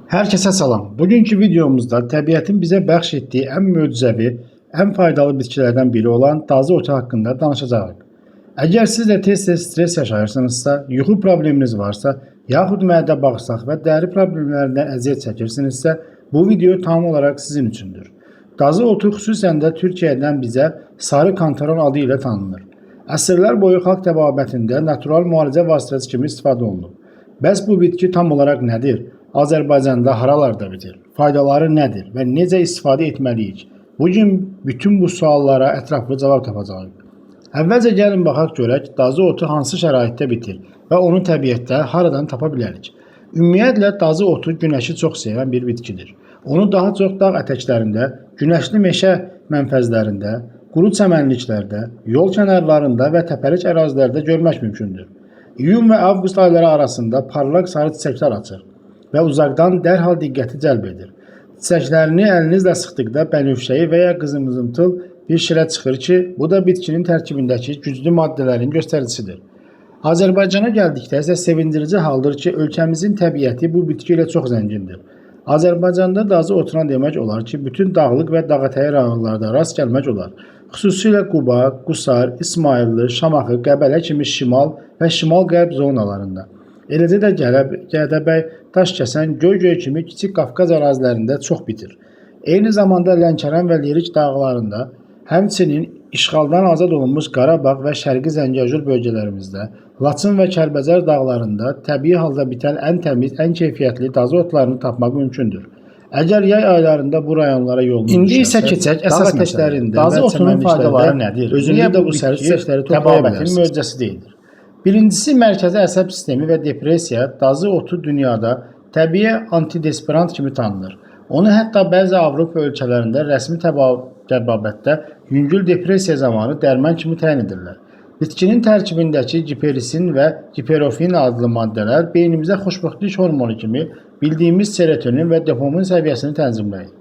Herkese salam. Bugünkü videomuzda təbiətin bizə bəxş etdiyi ən möcüzəvi, ən faydalı bitkilərdən biri olan dazı otu haqqında danışacağıq. Əgər siz də tez-tez stres yaşayırsınızsa, yuxu probleminiz varsa, yaxud mədə bağırsaq və dəri problemlərindən əziyyət çəkirsinizsə, bu video tam olaraq sizin üçündür. Dazı otu xüsusən də Türkiyədən bizə sarı kantaron adı ilə tanınır. Əsrlər boyu xalq təbabətində natural müalicə vasitəsi kimi istifadə olunub. Bəs bu bitki tam olaraq nədir? Azərbaycanda haralarda bitir? Faydaları nədir və necə istifadə etməliyik? Bugün bütün bu suallara ətraflı cavab tapacağıq. Əvvəlcə gəlin baxaq görək, dazı otu hansı şəraitdə bitir və onu təbiətdə haradan tapa bilərik? Ümumiyyətlə, dazı otu günəşi çox sevən bir bitkidir. Onu daha çox dağ ətəklərində, günəşli meşə mənfəzlərində, quru çəmənliklərdə, yol kənarlarında və təpəlik ərazilərdə görmək mümkündür. İyun və avqust ayları arasında parlaq sarı çiçəklər açır və uzaqdan dərhal diqqəti cəlb edir. Çiçəklərini əlinizlə sıxdıqda bənövşəyi və ya qızımızımtıl bir şirə çıxır ki, bu da bitkinin tərkibindəki güclü maddələrin göstəricisidir. Azərbaycana gəldikdə isə sevindirici haldır ki, ölkəmizin təbiəti bu bitki ilə çox zəngindir. Azərbaycanda dazı otuna demək olar ki, bütün dağlıq və dağətəyi rayonlarda rast gəlmək olar. Xüsusilə Quba, Qusar, İsmayıllı, Şamaxı, Qəbələ kimi şimal və şimal-qərb zonalarında. Eləcə də Gədəbəy, Daşkəsən, Göygöl kimi kiçik Qafqaz ərazilərində çox bitir. Eyni zamanda Lənkəran və Lerik dağlarında, həmçinin işğaldan azad olunmuş Qarabağ və Şərqi Zəngəzur bölgələrimizdə, Laçın və Kəlbəcər dağlarında təbii halda bitən ən təmiz, ən keyfiyyətli dazı otlarını tapmaq mümkündür. Əgər yay aylarında bu rayonlara yolunuz İndi isə keçək əsas məsələlərində. Dazı otunun faydaları nədir? Özündə bu sərt çiçəkləri toplaya bilərsiniz. Möcüzəsi deyildir. Birincisi, mərkəzi əsəb sistemi və depressiya. Dazı otu dünyada təbii antidesperant kimi tanınır. Onu hətta bəzi Avropa ölkələrində rəsmi təbabətdə yüngül depressiya zamanı dərman kimi təyin edirlər. Bitkinin tərkibindəki giperisin və giperofin adlı maddələr beynimizdə xoşbəxtlik hormonu kimi bildiyimiz serotonin və dopamin səviyyəsini tənzimləyir.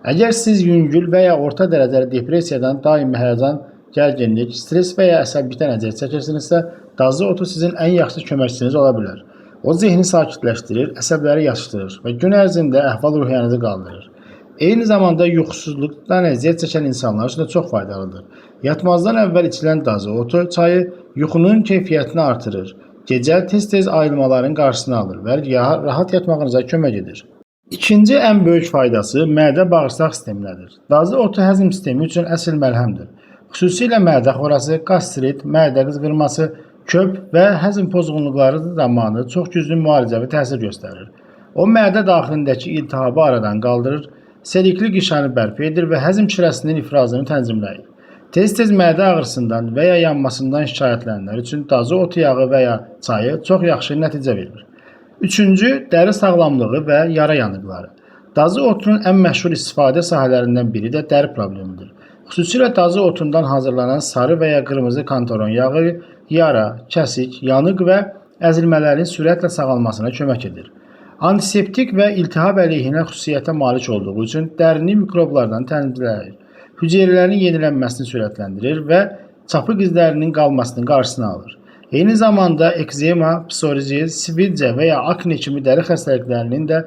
Əgər siz yüngül və ya orta dərəcəli depressiyadan daimi həyəcan, gərginlik, stres və ya əsəbilikdən əziyyət çəkirsinizsə, dazı otu sizin ən yaxşı köməkçiniz ola bilər. O zehni sakitləşdirir, əsəbləri yatışdırır və gün ərzində əhval-ruhiyyənizi qaldırır. Eyni zamanda yuxusuzluqdan əziyyət çəkən insanlar üçün də çox faydalıdır. Yatmazdan əvvəl içilən dazı otu çayı yuxunun keyfiyyətini artırır. Gecə tez-tez ayılmaların qarşısını alır və rahat yatmağınıza kömək edir. İkinci ən böyük faydası mədə-bağırsaq sistemindədir. Dazı otu həzm sistemi üçün əsl məlhəmdir. Xüsusilə mədə xorası, qastrit, mədə qızğırması, köp və həzm pozğunluqları zamanı çox güclü müalicəvi təsir göstərir. O, mədə daxilindəki iltihabı aradan qaldırır, selikli qişanı bərpa edir və həzm şirəsinin ifrazını tənzimləyir. Tez-tez mədə ağrısından və ya yanmasından şikayətlənənlər üçün dazı otu yağı və ya çayı çox yaxşı nəticə verir. Üçüncü, dəri sağlamlığı və yara yanıqları. Dazı otunun ən məşhur istifadə sahələrindən biri də dəri problemidir. Xüsusilə dazı otundan hazırlanan sarı və ya qırmızı kantaron yağı yara, kəsik, yanıq və əzilmələrin sürətlə sağalmasına kömək edir. Antiseptik və iltihab əleyhinə xüsusiyyətə malik olduğu üçün dərini mikroblardan təmizləyir. Hüceyrələrin yenilənməsini sürətləndirir və çapıq izlərinin qalmasının qarşısını alır. Eyni zamanda ekzema, psoriaziz, sivilcə və ya akne kimi dəri xəstəliklərinin də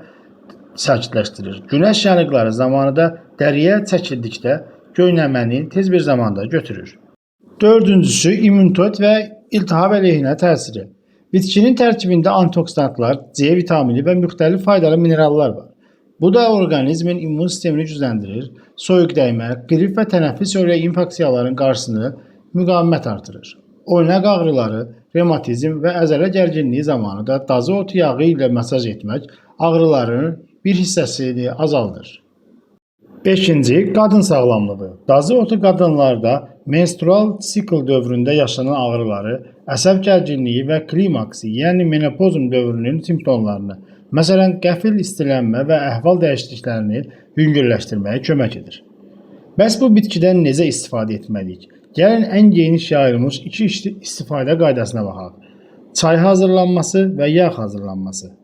sakitləşdirir. Günəş yanıqları zamanı da dəriyə çəkildikdə göynəməni tez bir zamanda götürür. Dördüncüsü, immunitet və iltihab əleyhinə təsiri. Bitkinin tərkibində antioksidantlar, C vitamini və müxtəlif faydalı minerallar var. Bu da orqanizmin immun sistemini gücləndirir, soyuq dəymə, qrip və tənəffüs yolu infeksiyaların qarşısını müqavimət artırır. Oynaq ağrıları, revmatizm və əzələ gərginliyi zamanı da dazı otu yağı ilə masaj etmək ağrıların bir hissəsini azaldır. 5. Qadın sağlamlığı. Dazı otu qadınlarda menstrual sikl dövründə yaşanan ağrıları, əsəb gərginliyi və klimaksi, yəni menopozum dövrünün simptomlarını, məsələn, qəfil istilənmə və əhval dəyişikliklərini yüngülləşdirməyə kömək edir. Bəs bu bitkidən necə istifadə etməliyik? Gəlin ən geniş yayılmış iki istifadə qaydasına baxaq. Çay hazırlanması və yağ hazırlanması.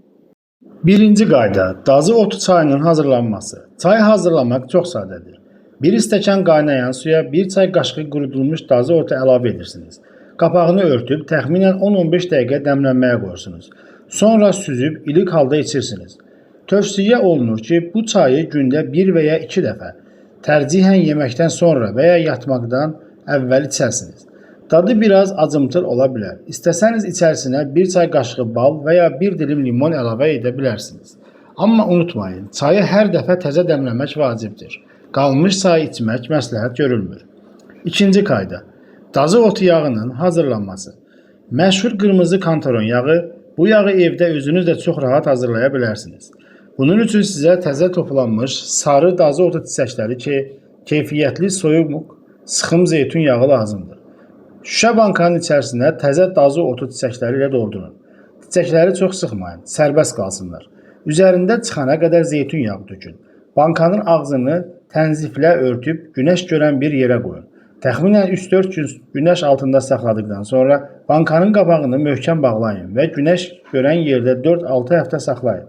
Birinci qayda, dazı otu çayının hazırlanması. Çay hazırlamaq çox sadədir. Bir stəkan qaynayan suya bir çay qaşığı qurudulmuş dazı otu əlavə edirsiniz. Qapağını örtüb təxminən 10-15 dəqiqə dəmlənməyə qoyursunuz. Sonra süzüb ilik halda içirsiniz. Tövsiyə olunur ki, bu çayı gündə 1 və ya 2 dəfə, tərcihən yeməkdən sonra və ya yatmaqdan əvvəl içərsiniz. Dadı biraz acımtıl ola bilər. İstəsəniz içərisinə 1 çay qaşığı bal və ya 1 dilim limon əlavə edə bilərsiniz. Amma unutmayın, çayı hər dəfə təzə dəmləmək vacibdir. Qalmış çay içmək məsləhət görülmür. İkinci qayda. Dazı otu yağının hazırlanması. Məşhur qırmızı kantaron yağı, bu yağı evdə özünüz də çox rahat hazırlaya bilərsiniz. Bunun üçün sizə təzə toplanmış sarı dazı otu çiçəkləri keyfiyyətli soyuq sıxım zeytun yağı lazımdır. Şüşə bankanın içərisinə təzə dazı otu çiçəkləri ilə doldurun. Çiçəkləri çox sıxmayın, sərbəst qalsınlar. Üzərində çıxana qədər zeytun yağı tökün. Bankanın ağzını tənziflə örtüb günəş görən bir yerə qoyun. Təxminən 3-4 gün günəş altında saxladıqdan sonra bankanın qapağını möhkəm bağlayın və günəş görən yerdə 4-6 həftə saxlayın.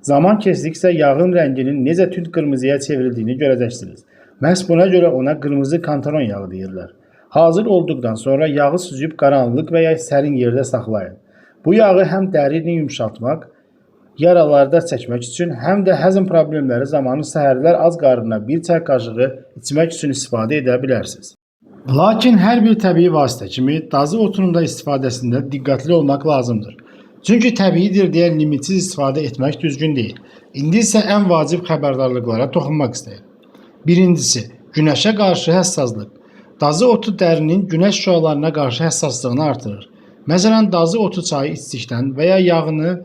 Zaman keçdikcə yağın rənginin necə tünd qırmızıya çevrildiyini görəcəksiniz. Məhz buna görə ona qırmızı kantaron yağı deyirlər. Hazır olduqdan sonra yağı süzüb qaranlıq və ya sərin yerdə saxlayın. Bu yağı həm dərini yumşaltmaq, yaralarda çəkmək üçün, həm də həzm problemləri zamanı səhərlər az qarnına 1 çay qaşığı içmək üçün istifadə edə bilərsiniz. Lakin hər bir təbii vasitə kimi dazı otunun da istifadəsində diqqətli olmaq lazımdır. Çünki təbiidir deyə limitsiz istifadə etmək düzgün deyil. İndi isə ən vacib xəbərdarlıqlara toxunmaq istəyir. Birincisi, günəşə qarşı həssaslıq. Dazı otu dərinin günəş şüalarına qarşı həssaslığını artırır. Məsələn, dazı otu çayı içdikdən və ya yağını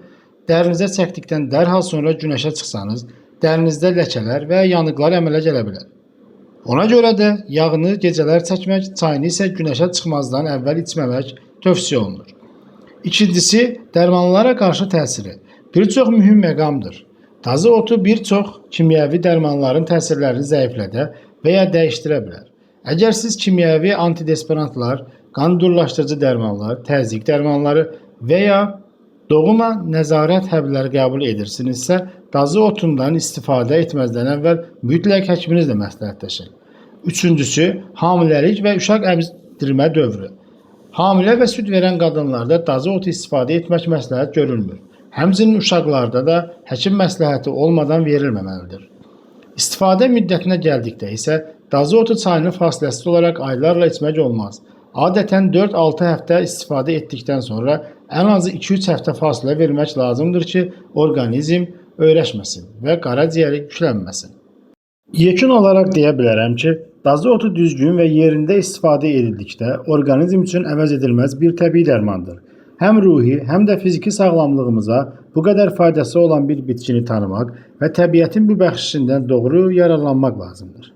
dərinizə çəkdikdən dərhal sonra günəşə çıxsanız, dərinizdə ləkələr və ya yanıqlar əmələ gələ bilər. Ona görə də yağını gecələr çəkmək, çayını isə günəşə çıxmazdan əvvəl içməmək tövsiyə olunur. İkincisi, dərmanlara qarşı təsiri. Bir çox mühüm məqamdır. Dazı otu bir çox kimyəvi dərmanların təsirlərini zəiflədə və ya dəyişdirə bilər. Əgər siz kimyəvi antidesperantlar, qan durlaşdırıcı dərmanlar, təzyiq dərmanları və ya doğuma nəzarət həbləri qəbul edirsinizsə, dazı otundan istifadə etməzdən əvvəl mütləq həkiminizlə məsləhətləşin. Üçüncüsü, hamiləlik və uşaq əmizdirmə dövrü. Hamilə və süd verən qadınlarda dazı otu istifadə etmək məsləhət görülmür. Həmçinin uşaqlarda da həkim məsləhəti olmadan verilməməlidir. İstifadə müddətinə gəldikdə isə dazı otu çayını fasiləsiz olaraq aylarla içmək olmaz. Adətən 4-6 həftə istifadə etdikdən sonra ən azı 2-3 həftə fasilə vermək lazımdır ki, orqanizm öyrəşməsin və qaraciyəri yüklənməsin. Yekun olaraq deyə bilərəm ki, dazı otu düzgün və yerində istifadə edildikdə orqanizm üçün əvəz edilməz bir təbii dərmandır. Həm ruhi, həm də fiziki sağlamlığımıza bu qədər faydası olan bir bitkini tanımaq və təbiətin bu bəxşişindən doğru yararlanmaq lazımdır.